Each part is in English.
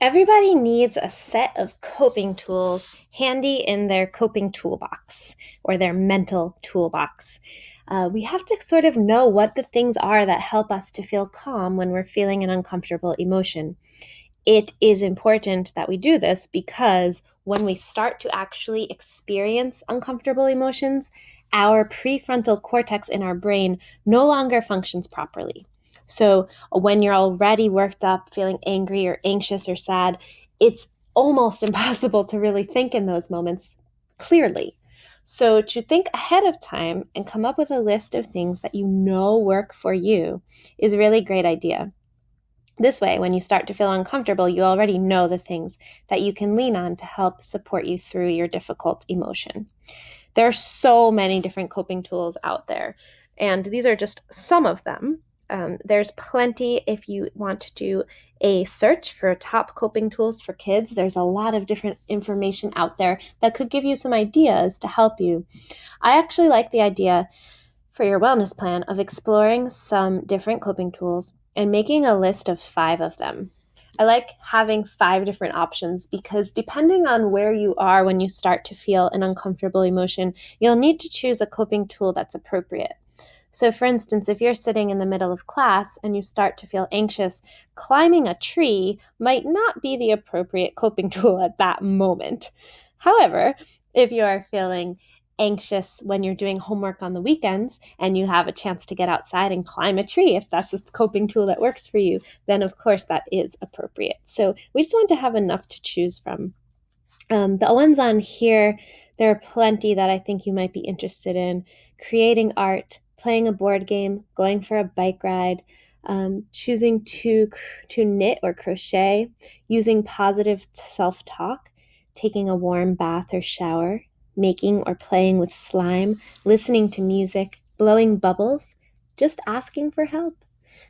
Everybody needs a set of coping tools handy in their coping toolbox or their mental toolbox. We have to sort of know what the things are that help us to feel calm when we're feeling an uncomfortable emotion. It is important that we do this because when we start to actually experience uncomfortable emotions, our prefrontal cortex in our brain no longer functions properly. So when you're already worked up, feeling angry or anxious or sad, it's almost impossible to really think in those moments clearly. So to think ahead of time and come up with a list of things that you know work for you is a really great idea. This way, when you start to feel uncomfortable, you already know the things that you can lean on to help support you through your difficult emotion. There are so many different coping tools out there, and these are just some of them. There's plenty if you want to do a search for top coping tools for kids. There's a lot of different information out there that could give you some ideas to help you. I actually like the idea for your wellness plan of exploring some different coping tools and making a list of 5 of them. I like having 5 different options because depending on where you are when you start to feel an uncomfortable emotion, you'll need to choose a coping tool that's appropriate. So, for instance, if you're sitting in the middle of class and you start to feel anxious, climbing a tree might not be the appropriate coping tool at that moment. However, if you are feeling anxious when you're doing homework on the weekends and you have a chance to get outside and climb a tree, if that's a coping tool that works for you, then of course that is appropriate. So, we just want to have enough to choose from. The ones on here, there are plenty that I think you might be interested in. Creating art, playing a board game, going for a bike ride, choosing to knit or crochet, using positive self-talk, taking a warm bath or shower, making or playing with slime, listening to music, blowing bubbles, just asking for help,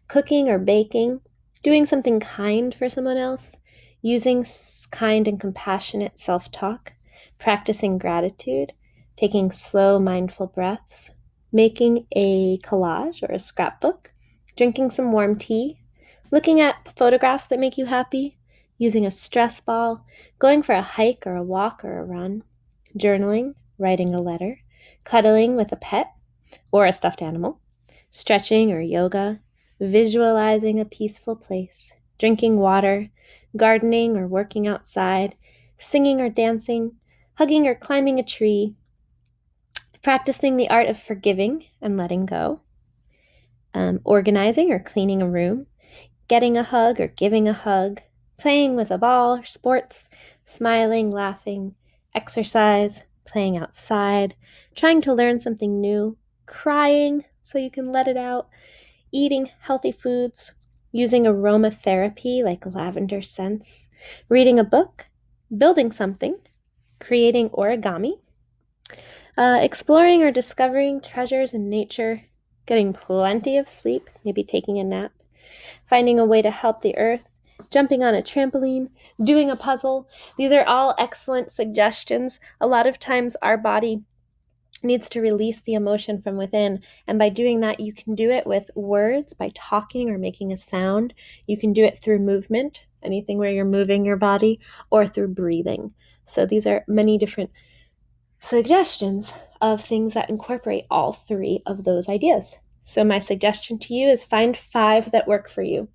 cooking or baking, doing something kind for someone else, using kind and compassionate self talk, practicing gratitude, taking slow, mindful breaths, making a collage or a scrapbook, drinking some warm tea, looking at photographs that make you happy, using a stress ball, going for a hike or a walk or a run, journaling, writing a letter, cuddling with a pet or a stuffed animal, stretching or yoga, visualizing a peaceful place, drinking water, gardening or working outside, singing or dancing, hugging or climbing a tree, practicing the art of forgiving and letting go, organizing or cleaning a room, getting a hug or giving a hug, playing with a ball or sports, smiling, laughing, exercise, playing outside, trying to learn something new, crying so you can let it out, eating healthy foods, using aromatherapy like lavender scents, reading a book, building something, creating origami, exploring or discovering treasures in nature, getting plenty of sleep, maybe taking a nap, finding a way to help the earth, jumping on a trampoline, doing a puzzle. These are all excellent suggestions. A lot of times our body needs to release the emotion from within. And by doing that, you can do it with words, by talking or making a sound. You can do it through movement, anything where you're moving your body, or through breathing. So these are many different suggestions of things that incorporate all 3 of those ideas. So my suggestion to you is find 5 that work for you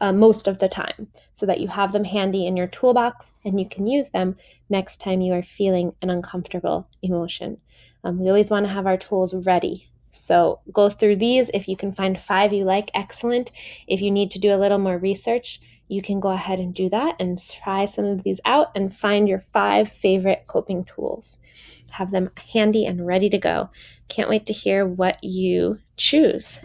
most of the time so that you have them handy in your toolbox and you can use them next time you are feeling an uncomfortable emotion. We always want to have our tools ready. So go through these. If you can find 5 you like, excellent. If you need to do a little more research, you can go ahead and do that and try some of these out and find your 5 favorite coping tools. Have them handy and ready to go. Can't wait to hear what you choose.